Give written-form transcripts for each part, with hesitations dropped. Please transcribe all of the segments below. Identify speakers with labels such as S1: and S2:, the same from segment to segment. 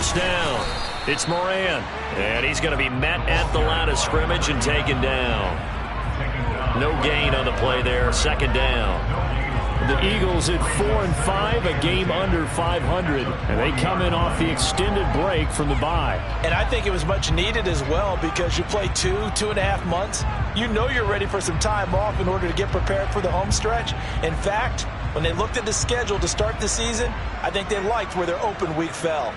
S1: first down. It's Moran, and he's going to be met at the line of scrimmage and taken down. No gain on the play there, second down.
S2: The Eagles at 4-5, a game under 500, and they come in off the extended break from the bye.
S3: And I think it was much needed as well because you play 2.5 months. You know you're ready for some time off in order to get prepared for the home stretch. In fact, when they looked at the schedule to start the season, I think they liked where their open week fell.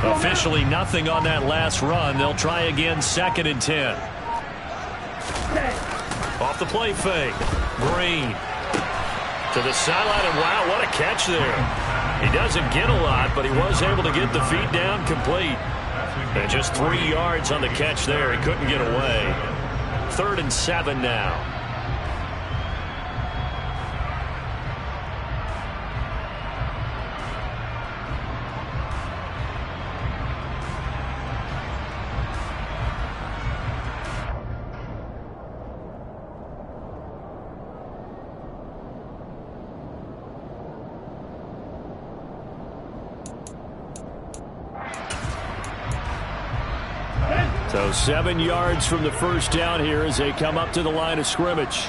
S1: Officially nothing on that last run. They'll try again, 2nd and 10. Off the play fake. Green to the sideline, and wow, what a catch there. He doesn't get a lot, but he was able to get the feet down complete. And just 3 yards on the catch there. He couldn't get away. 3rd and 7 now.
S2: So 7 yards from the first down here as they come up to the line of scrimmage.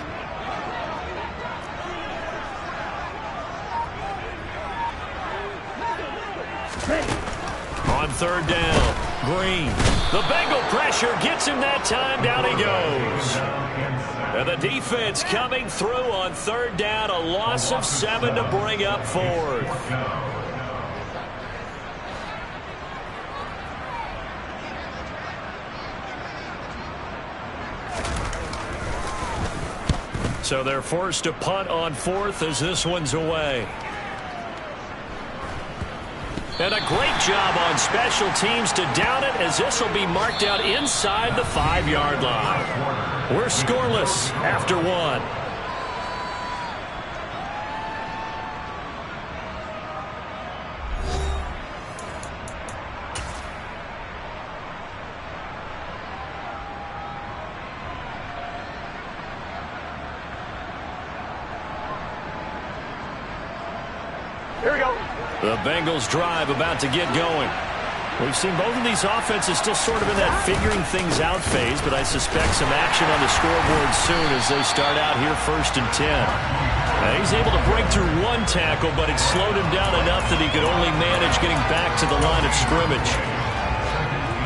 S1: On 3rd down, Green. The Bengal pressure gets him that time. Down he goes. And the defense coming through on 3rd down. A loss of 7 to bring up 4th. So they're forced to punt on 4th as this one's away. And a great job on special teams to down it, as this will be marked out inside the 5-yard line. We're scoreless after 1. The Bengals drive about to get going. We've seen both of these offenses still sort of in that figuring things out phase, but I suspect some action on the scoreboard soon as they start out here 1st and 10. He's able to break through 1 tackle, but it slowed him down enough that he could only manage getting back to the line of scrimmage.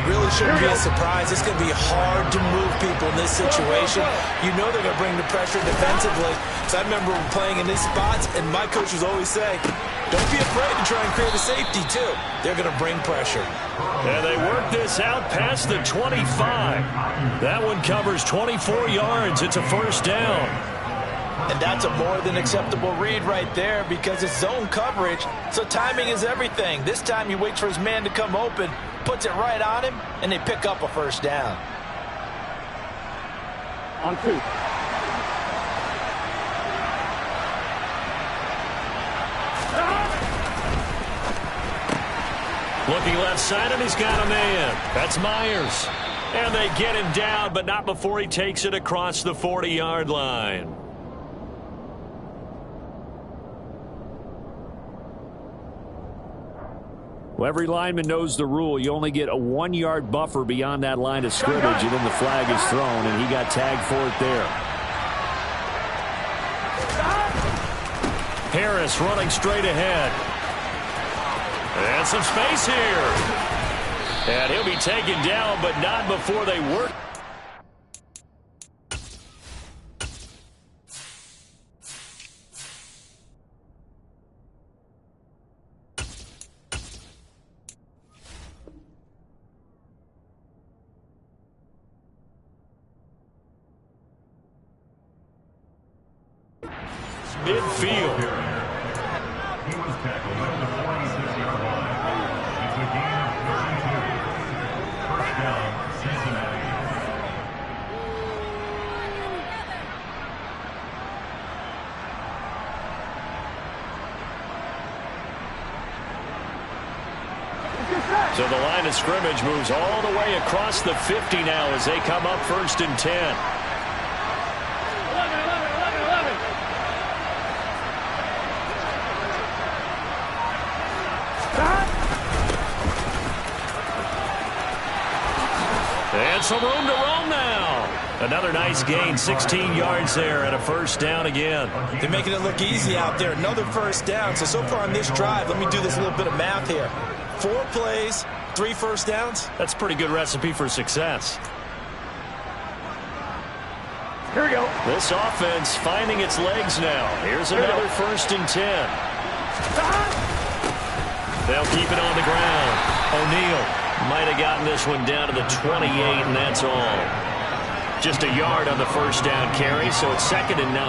S3: Really shouldn't be a surprise. It's going to be hard to move people in this situation. You know they're going to bring the pressure defensively. So I remember playing in these spots, and my coach was always saying, don't be afraid to try and create a safety, too. They're going to bring pressure.
S1: And they work this out past the 25. That one covers 24 yards. It's a 1st down.
S3: And that's a more than acceptable read right there because it's zone coverage, so timing is everything. This time he waits for his man to come open, puts it right on him, and they pick up a 1st down.
S4: On 2.
S1: Looking left side, and he's got a man. That's Myers. And they get him down, but not before he takes it across the 40-yard line.
S2: Well, every lineman knows the rule. You only get a 1-yard buffer beyond that line of scrimmage, and then the flag is thrown, and he got tagged for it there.
S1: Harris running straight ahead. And some space here. And he'll be taken down, but not before they work. Midfield.
S5: He was tackled at the 46-yard line. It's a gain of 32. 1st down, Cincinnati.
S1: So the line of scrimmage moves all the way across the 50 now as they come up 1st and 10. got some room to roam now. Another nice gain, 16 yards there and a first down again.
S3: They're making it look easy out there. Another first down. So far on this drive, let me do this little bit of math here. 4 plays, 3 first downs.
S1: That's a pretty good recipe for success.
S2: Here we go.
S1: This offense finding its legs now. Here's another 1st and 10. They'll keep it on the ground. O'Neal might have gotten this one down to the 28, and that's all. Just a yard on the first down carry, so it's 2nd and 9.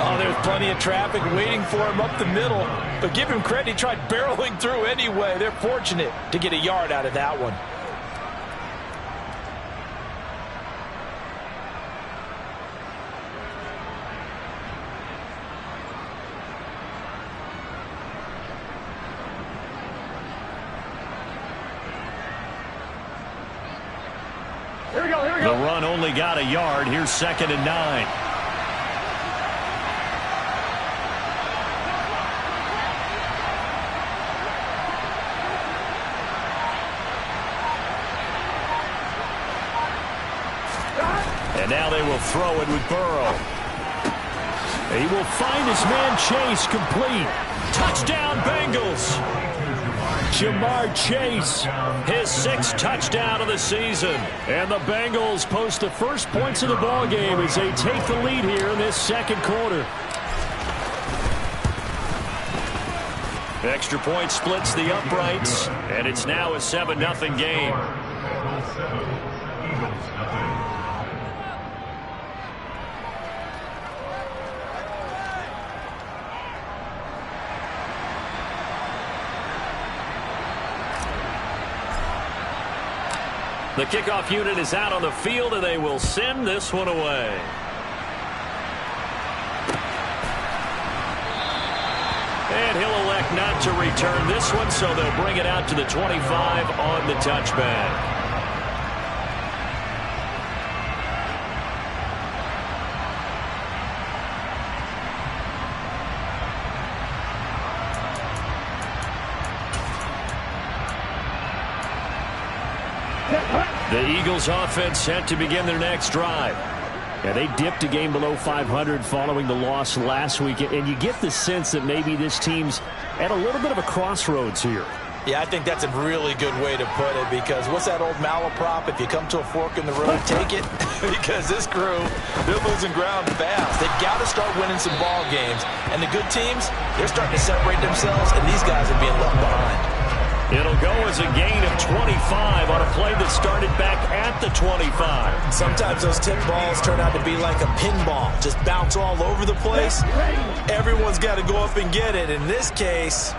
S3: Oh, there's plenty of traffic waiting for him up the middle. But give him credit, he tried barreling through anyway. They're fortunate to get a yard out of that one.
S2: Here we go.
S1: The run only got a yard. Here's 2nd and 9. And now they will throw it with Burrow. He will find his man Chase complete. Touchdown, Bengals. Jamar Chase, his 6th touchdown of the season. And the Bengals post the first points of the ball game as they take the lead here in this 2nd quarter. Extra point splits the uprights, and it's now a 7-0 game.
S5: Bengals 7, Eagles nothing.
S1: The kickoff unit is out on the field, and they will send this one away. And he'll elect not to return this one, so they'll bring it out to the 25 on the touchback. The Eagles offense set to begin their next drive.
S2: Yeah, they dipped a game below 500 following the loss last week, and you get the sense that maybe this team's at a little bit of a crossroads here.
S3: Yeah, I think that's a really good way to put it, because what's that old malaprop? If you come to a fork in the road, take it. Because this crew, they're losing ground fast. They've got to start winning some ball games. And the good teams, they're starting to separate themselves, and these guys are being left behind.
S1: It'll go as a gain of 25 on a play that started back at the 25.
S3: Sometimes those tip balls turn out to be like a pinball. Just bounce all over the place. Everyone's got to go up and get it. In this case...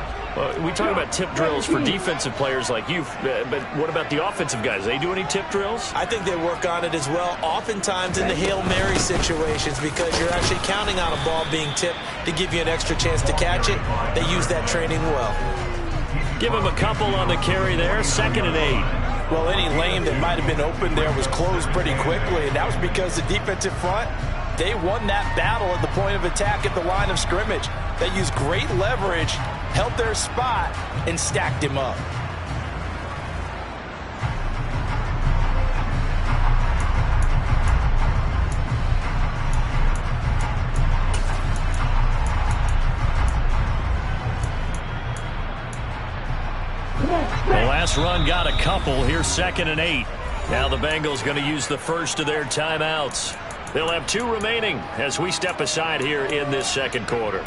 S1: we talk about tip drills for defensive players like you, but what about the offensive guys? They do any tip drills?
S3: I think they work on it as well, oftentimes in the Hail Mary situations, because you're actually counting on a ball being tipped to give you an extra chance to catch it. They use that training well.
S1: Give him a couple on the carry there, 2nd and 8.
S3: Well, any lane that might have been open there was closed pretty quickly, and that was because the defensive front, they won that battle at the point of attack at the line of scrimmage. They used great leverage, held their spot, and stacked him up.
S1: The last run got a couple. Here's 2nd and 8. Now the Bengals going to use the first of their timeouts. They'll have 2 remaining as we step aside here in this 2nd quarter.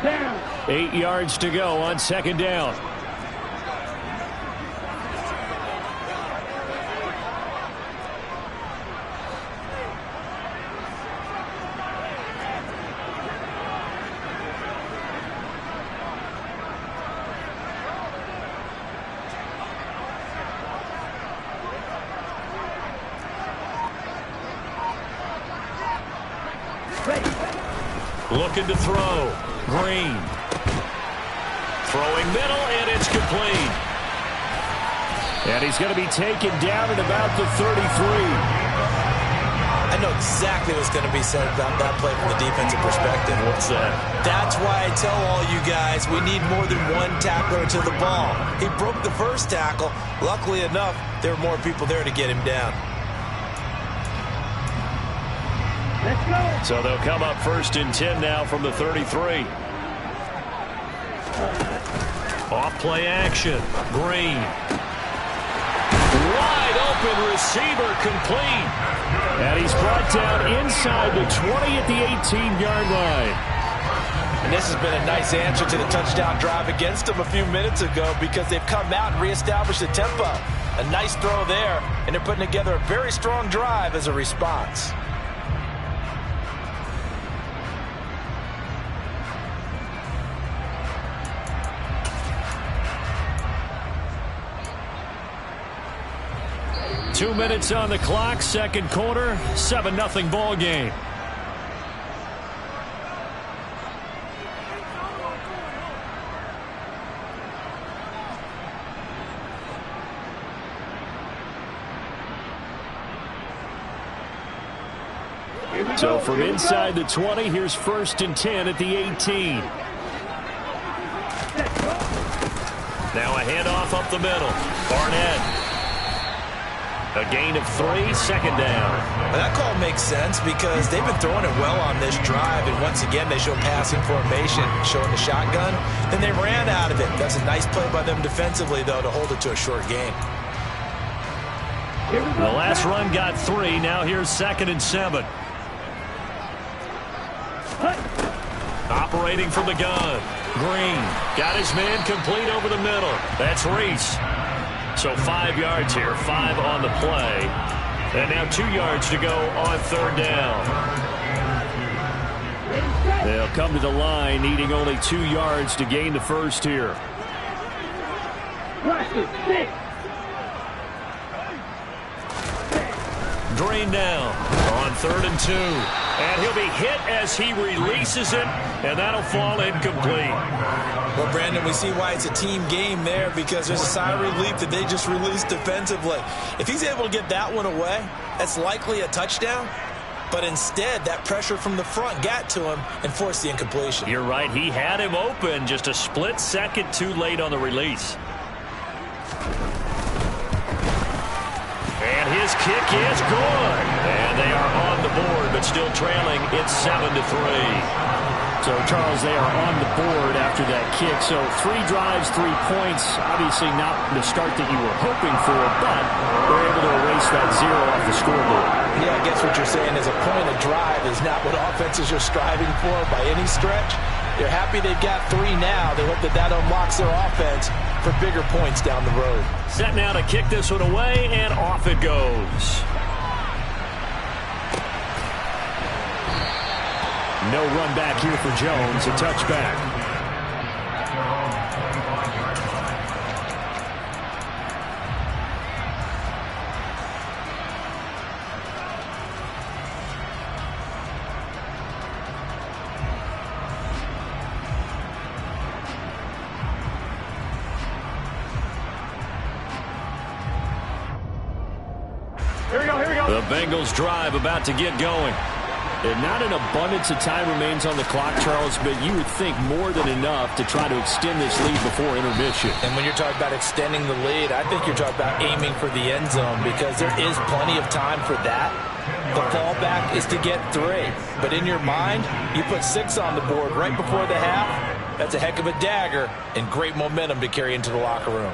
S2: Down.
S1: 8 yards to go on 2nd down. Looking to throw. Green. Throwing middle, and it's complete.
S2: And he's going to be taken down at about the 33.
S3: I know exactly what's going to be said about that play from the defensive perspective.
S1: What's that?
S3: That's why I tell all you guys we need more than one tackler to the ball. He broke the first tackle. Luckily enough, there were more people there to get him down.
S4: Let's go.
S1: So they'll come up 1st and 10 now from the 33. Off play action. Green. Wide open receiver complete.
S2: And he's brought down inside the 20 at the 18-yard line.
S3: And this has been a nice answer to the touchdown drive against them a few minutes ago because they've come out and reestablished the tempo. A nice throw there, and they're putting together a very strong drive as a response.
S1: Two minutes on the clock, second quarter, 7-0 ball game. So from inside the 20, here's 1st and 10 at the 18. Now a handoff up the middle. Barnett. A gain of 3, second down.
S3: Well, that call makes sense because they've been throwing it well on this drive, and once again they show passing formation, showing the shotgun. Then they ran out of it. That's a nice play by them defensively, though, to hold it to a short gain.
S1: The last run got 3. Now here's 2nd and 7. Operating from the gun. Green got his man complete over the middle. That's Reese. So 5 yards here, 5 on the play. And now 2 yards to go on 3rd down. They'll come to the line, needing only 2 yards to gain the first here. Green down on 3rd and 2. And he'll be hit as he releases it, and that'll fall incomplete.
S3: Well, Brandon, we see why it's a team game there because there's a sigh of relief that they just released defensively. If he's able to get that one away, that's likely a touchdown. But instead, that pressure from the front got to him and forced the incompletion.
S1: You're right. He had him open, just a split second too late on the release. And his kick is good. And they are on the board, but still trailing. It's 7-3.
S2: So, Charles, they are on the board after that kick. So 3 drives, 3 points. Obviously not the start that you were hoping for, but they're able to erase that 0 off the scoreboard.
S3: Yeah, I guess what you're saying is a point of drive is not what offenses are striving for by any stretch. They're happy they've got 3 now. They hope that that unlocks their offense for bigger points down the road.
S1: Set now to kick this one away, and off it goes.
S2: No run back here for Jones, a touchback.
S4: Here we go.
S1: The Bengals drive about to get going.
S2: And not an abundance of time remains on the clock, Charles, but you would think more than enough to try to extend this lead before intermission.
S3: And when you're talking about extending the lead, I think you're talking about aiming for the end zone because there is plenty of time for that. The fallback is to get 3. But in your mind, you put 6 on the board right before the half. That's a heck of a dagger and great momentum to carry into the locker room.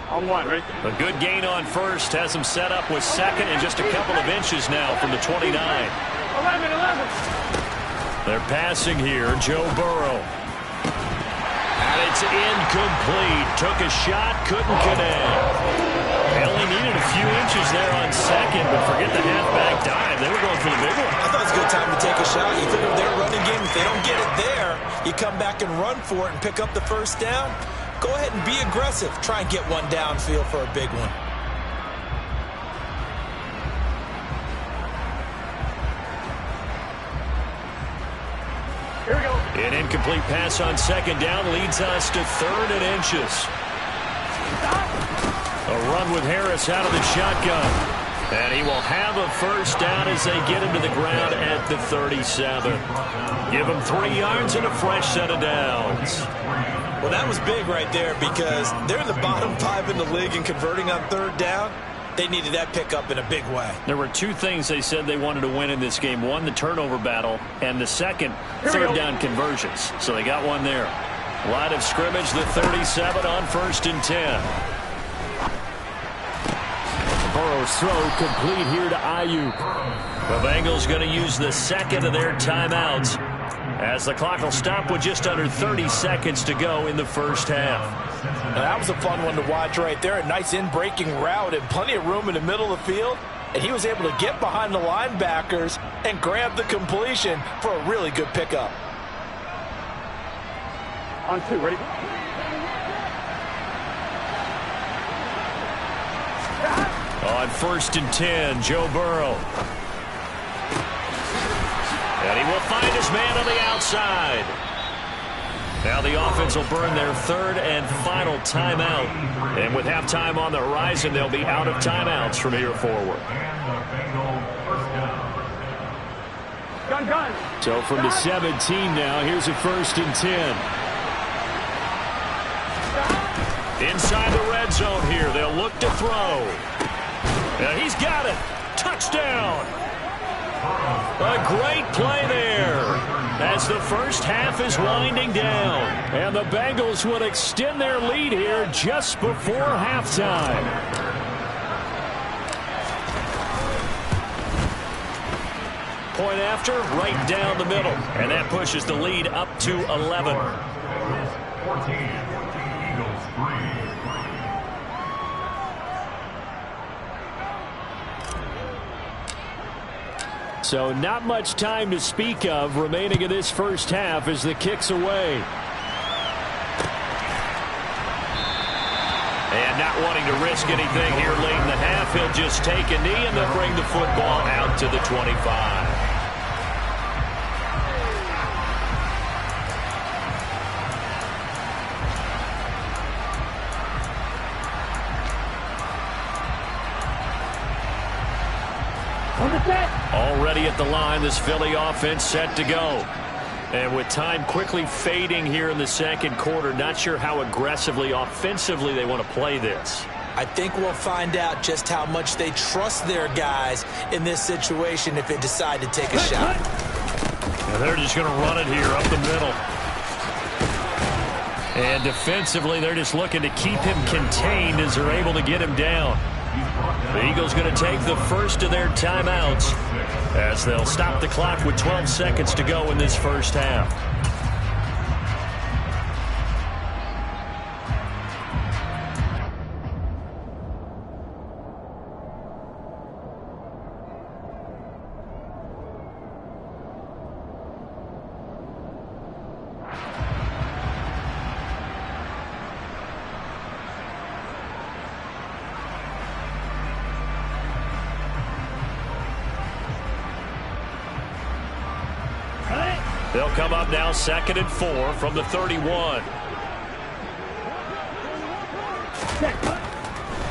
S4: On 1, right?
S1: A good gain on first has him set up with 2nd and just a couple of inches now from the 29.
S4: 11.
S1: They're passing here, Joe Burrow. And it's incomplete. Took a shot, couldn't connect. They only needed a few inches there on 2nd, but forget the halfback dive. They were going for the big one.
S3: I thought it was a good time to take a shot. You figure with their running game, if they don't get it there, you come back and run for it and pick up the first down. Go ahead and be aggressive. Try and get one downfield for a big one.
S4: Here we go.
S1: An incomplete pass on 2nd down leads us to 3rd and inches.
S4: Stop.
S1: A run with Harris out of the shotgun. And he will have a first down as they get him to the ground at the 37. Give him 3 yards and a fresh set of downs.
S3: Well, that was big right there because they're in the bottom 5 in the league in converting on 3rd down. They needed that pickup in a big way.
S1: There were 2 things they said they wanted to win in this game. One, the turnover battle, and the second, 3rd down conversions. So they got one there. Line of scrimmage, the 37 on 1st and 10. Burrow's throw complete here to Ayuk. The Bengals going to use the second of their timeouts as the clock will stop with just under 30 seconds to go in the first half.
S3: Now, that was a fun one to watch right there. A nice in-breaking route and plenty of room in the middle of the field. And he was able to get behind the linebackers and grab the completion for a really good pickup.
S4: On 2, ready?
S1: On 1st and 10, Joe Burrow. And he will find his man on the outside. Now the offense will burn their 3rd and final timeout. And with halftime on the horizon, they'll be out of timeouts from here forward.
S4: Gun.
S2: So from the 17 now, here's a 1st and 10.
S1: Inside the red zone here, they'll look to throw. And he's got it. Touchdown. A great play there as the first half is winding down.
S2: And the Bengals will extend their lead here just before halftime.
S1: Point after, right down the middle. And that pushes the lead up to 11.
S5: 14, Eagles 3.
S2: So not much time to speak of remaining in this first half as the kick's away.
S1: And not wanting to risk anything here late in the half, he'll just take a knee and they'll bring the football out to the 25. Already at the line, this Philly offense set to go. And with time quickly fading here in the second quarter, not sure how aggressively, offensively they want to play this.
S3: I think we'll find out just how much they trust their guys in this situation if they decide to take a shot.
S1: And they're just going to run it here up the middle. And defensively, they're just looking to keep him contained as they're able to get him down. The Eagles going to take the first of their timeouts as they'll stop the clock with 12 seconds to go in this first half. They'll come up now 2nd and 4 from the 31.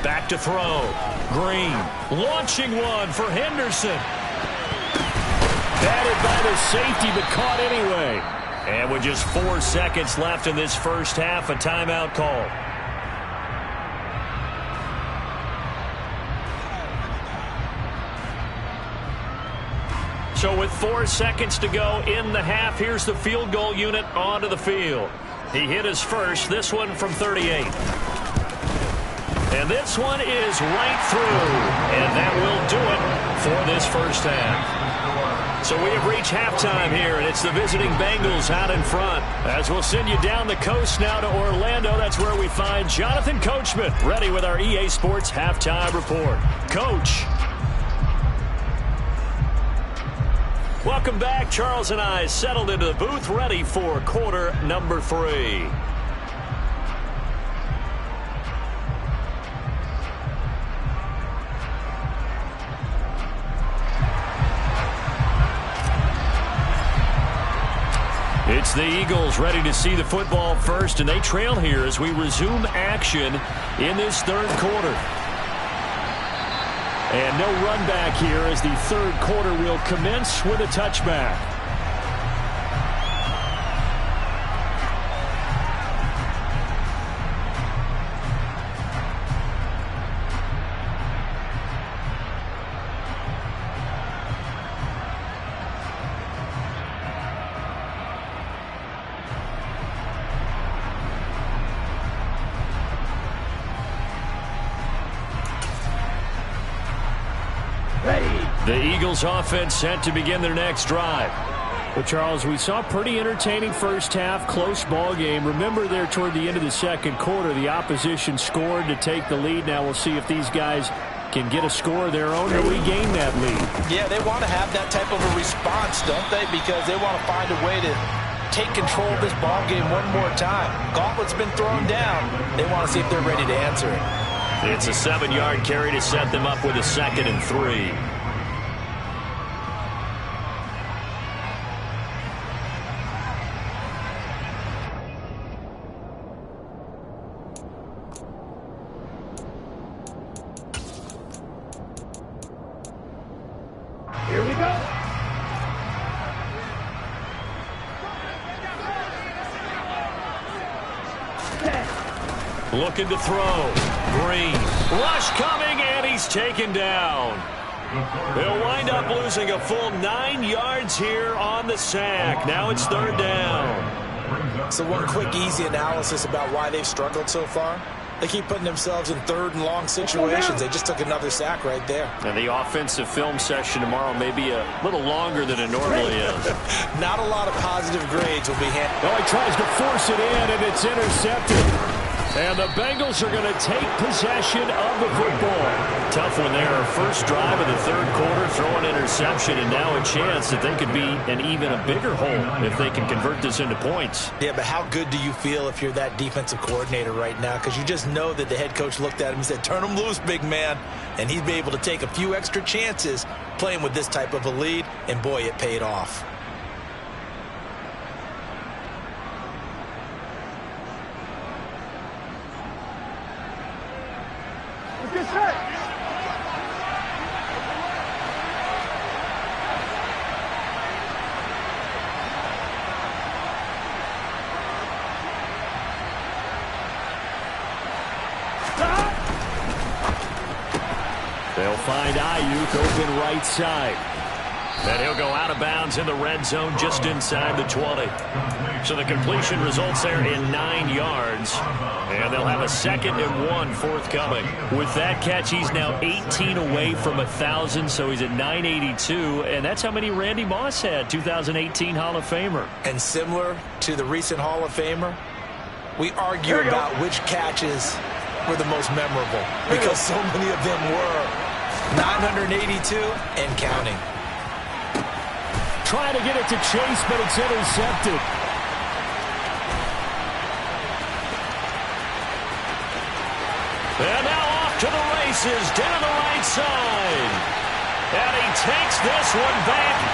S1: Back to throw. Green launching one for Henderson.
S2: Batted by the safety, but caught anyway.
S1: And with just 4 seconds left in this first half, a timeout call. So with 4 seconds to go in the half, here's the field goal unit onto the field. He hit his first, this one from 38. And this one is right through. And that will do it for this first half. So we have reached halftime here, and it's the visiting Bengals out in front. As we'll send you down the coast now to Orlando, that's where we find Jonathan Coachman, ready with our EA Sports Halftime Report. Coach. Welcome back. Charles and I settled into the booth, ready for quarter number 3. It's the Eagles ready to see the football first, and they trail here as we resume action in this third quarter. And no run back here as the third quarter will commence with a touchback. The Eagles offense set to begin their next drive.
S2: Well, Charles, we saw a pretty entertaining first half, close ball game. Remember there toward the end of the second quarter, the opposition scored to take the lead. Now we'll see if these guys can get a score of their own to regain that lead.
S3: Yeah, they want to have that type of a response, don't they? Because they want to find a way to take control of this ball game one more time. Gauntlet's been thrown down. They want to see if they're ready to answer it.
S1: It's a 7-yard carry to set them up with a 2nd and 3.
S4: Here we go.
S1: Looking to throw. Green. Rush coming, and he's taken down. They'll wind up losing a full 9 yards here on the sack. Now it's third down.
S3: So one quick, easy analysis about why they've struggled so far. They keep putting themselves in third and long situations. They just took another sack right there.
S1: And the offensive film session tomorrow may be a little longer than it normally is.
S3: Not a lot of positive grades will be handed.
S2: Oh, he tries to force it in, and it's intercepted. And the Bengals are going to take possession of the football.
S1: Tough one there. First drive of the third quarter, throw an interception, and now a chance that they could be in even a bigger hole if they can convert this into points.
S3: Yeah, but how good do you feel if you're that defensive coordinator right now? Because you just know that the head coach looked at him and said, turn him loose, big man. And he'd be able to take a few extra chances playing with this type of a lead, and boy, it paid off.
S4: Get set.
S1: They'll find Ayuk open right side. And he'll go out of bounds in the red zone just inside the 20. So the completion results there in 9 yards. And they'll have a 2nd and 1 forthcoming. With that catch, he's now 18 away from 1,000, so he's at 982. And that's how many Randy Moss had, 2018 Hall of Famer.
S3: And similar to the recent Hall of Famer, we argue about which catches were the most memorable because so many of them were 982 and counting.
S2: Trying to get it to Chase, but it's intercepted.
S1: And now off to the races down the right side. And he takes this one back.